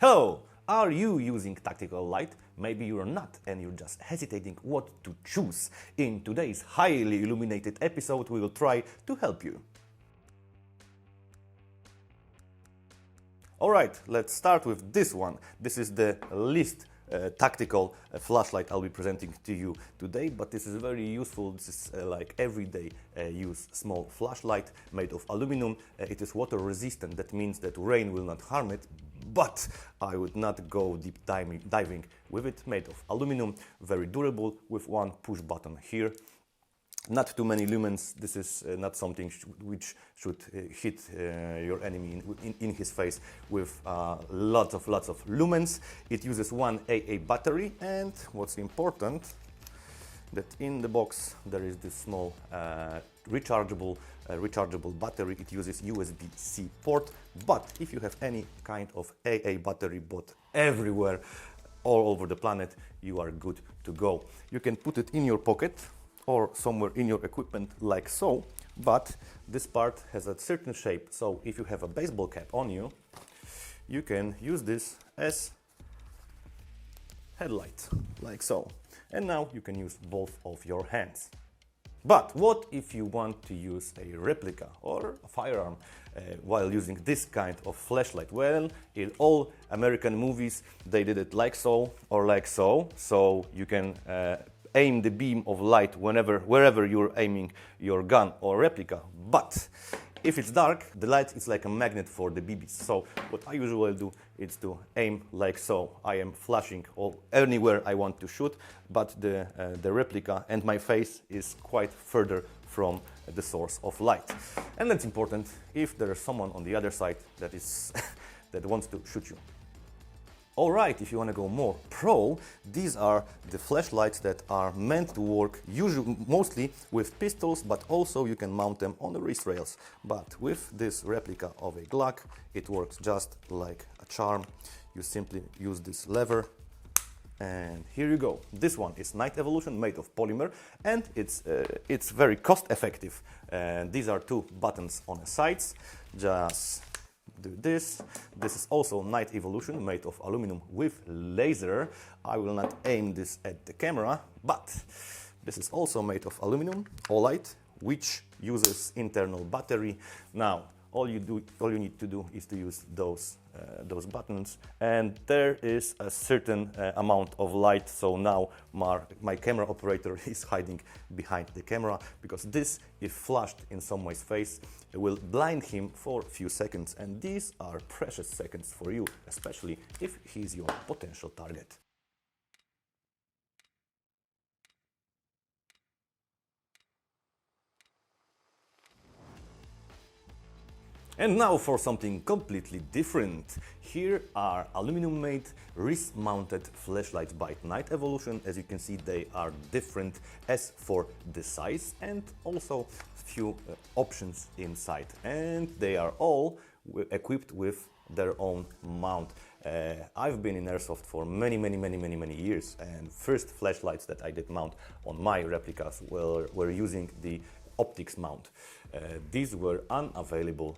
Hello! Are you using tactical light? Maybe you're not and you're just hesitating what to choose. In today's highly illuminated episode, we will try to help you. Alright, let's start with this one. This is the least tactical flashlight I'll be presenting to you today, but this is very useful. This is like everyday use small flashlight made of aluminum. It is water resistant, that means that rain will not harm it, but I would not go deep diving with it. Made of aluminum, very durable, with one push button here. Not too many lumens. This is not something which should hit your enemy in his face with lots of lumens. It uses one AA battery, and what's important, that in the box there is this small rechargeable battery. It uses USB-C port, but if you have any kind of AA battery bought everywhere, all over the planet, you are good to go. You can put it in your pocket or somewhere in your equipment like so, but this part has a certain shape, so if you have a baseball cap on you, you can use this as headlight, like so. And now you can use both of your hands. But what if you want to use a replica or a firearm while using this kind of flashlight? Well, in all American movies, they did it like so or like so, so you can aim the beam of light wherever you're aiming your gun or replica. But if it's dark, the light is like a magnet for the BBs. So what I usually do is to aim like so. I am flashing anywhere I want to shoot, but the replica and my face is quite further from the source of light. And that's important if there is someone on the other side that is that wants to shoot you. Alright, if you want to go more pro, these are the flashlights that are meant to work mostly with pistols, but also you can mount them on the wrist rails. But with this replica of a Glock, it works just like a charm. You simply use this lever, and here you go. This one is Night Evolution, made of polymer, and it's very cost effective. These are two buttons on the sides. Just do this. This is also Night Evolution, made of aluminum with laser. I will not aim this at the camera, but this is also made of aluminum, Olight, which uses internal battery. Now, all you need to do is to use those buttons, and there is a certain amount of light. So now my camera operator is hiding behind the camera, because this, if flashed in someone's face, it will blind him for a few seconds, and these are precious seconds for you, especially if he's your potential target. And now for something completely different. Here are aluminum-made, wrist-mounted flashlights by Night Evolution. As you can see, they are different as for the size and also few options inside. And they are all equipped with their own mount. I've been in airsoft for many years, and first flashlights that I did mount on my replicas were using the optics mount. These were unavailable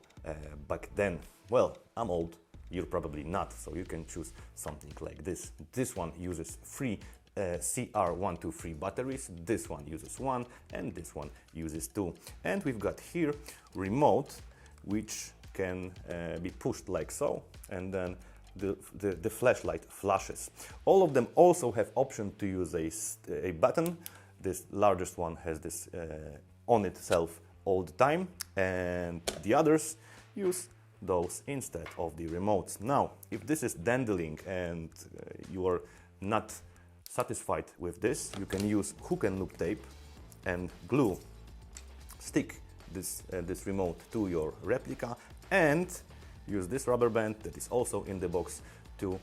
back then. Well, I'm old, you're probably not, so you can choose something like this. This one uses three CR123 batteries, this one uses one, and this one uses two. And we've got here remote, which can be pushed like so, and then the flashlight flashes. All of them also have option to use a button. This largest one has this on itself all the time, and the others use those instead of the remotes. Now, if this is dandling and you are not satisfied with this, you can use hook and loop tape and glue. Stick this remote to your replica and use this rubber band that is also in the box to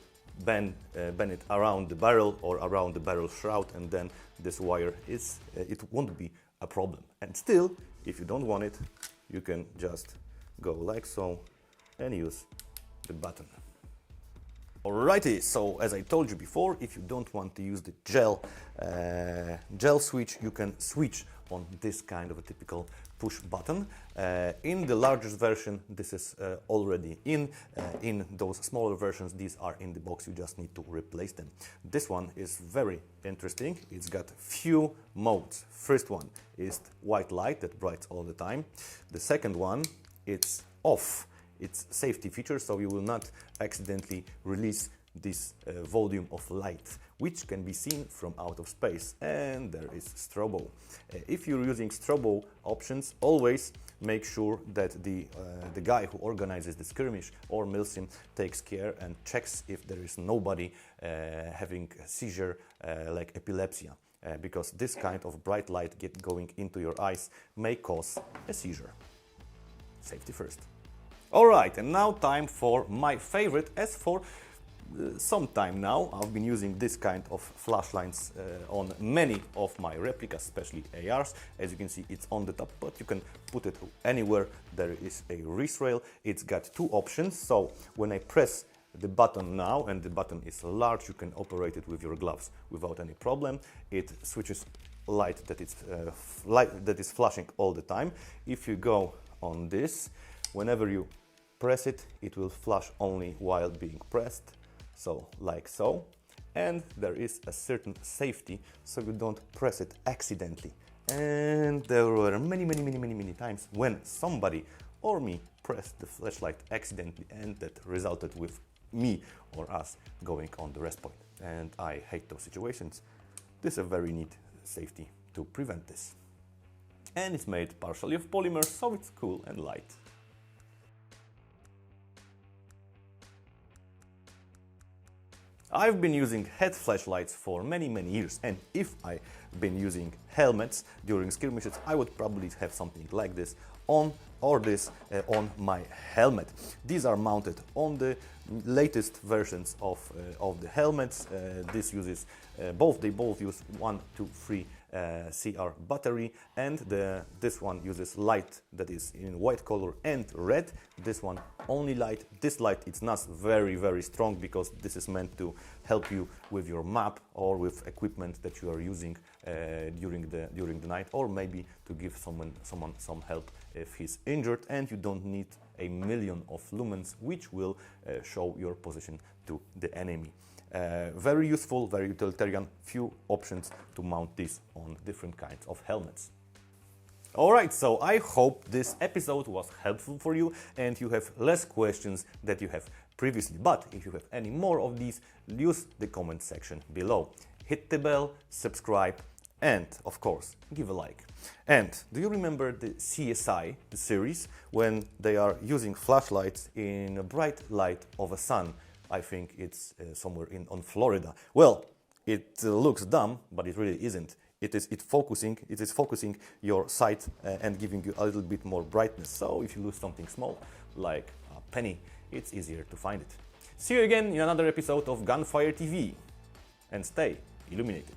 bend it around the barrel or around the barrel shroud, and then this wire it won't be a problem. And still, if you don't want it, you can just go like so and use the button. Alrighty, so as I told you before, if you don't want to use the gel switch, you can switch on this kind of a typical push button. In the largest version, this is already in. In those smaller versions, these are in the box. You just need to replace them. This one is very interesting. It's got few modes. First one is white light that brights all the time. The second one, it's off. It's safety feature, so you will not accidentally release this volume of light, which can be seen from out of space. And there is strobo. If you're using strobo options, always make sure that the guy who organizes the skirmish or milsim takes care and checks if there is nobody having a seizure like epilepsy, because this kind of bright light going into your eyes may cause a seizure. Safety first. Alright, and now time for my favorite. As for some time now, I've been using this kind of flashlights on many of my replicas, especially ARs. As you can see, it's on the top, but you can put it anywhere there is a wrist rail. It's got two options, so when I press the button now, and the button is large, you can operate it with your gloves without any problem. It switches light that is flashing all the time. If you go on this, whenever you press it, it will flash only while being pressed, so like so. And there is a certain safety, so you don't press it accidentally. And there were many times when somebody or me pressed the flashlight accidentally, and that resulted with me or us going on the rest point. And I hate those situations. This is a very neat safety to prevent this. And it's made partially of polymer, so it's cool and light. I've been using head flashlights for many years, and if I've been using helmets during skirmishes, I would probably have something like this on, or this on my helmet. These are mounted on the latest versions of the helmets. This uses they both use 1, 2, 3 CR battery, and this one uses light that is in white color and red. This one only light. This light, it's not very strong, because this is meant to help you with your map or with equipment that you are using during the night, or maybe to give someone some help if he's injured, and you don't need a million of lumens which will show your position to the enemy. Very useful, very utilitarian, few options to mount this on different kinds of helmets. Alright, so I hope this episode was helpful for you and you have less questions that you have previously. But if you have any more of these, use the comment section below. Hit the bell, subscribe, and of course, give a like. And do you remember the CSI, the series, when they are using flashlights in a bright light of a sun? I think it's somewhere on Florida. Well, it looks dumb, but it really isn't. It is focusing your sight and giving you a little bit more brightness. So if you lose something small, like a penny, it's easier to find it. See you again in another episode of Gunfire TV, and stay illuminated.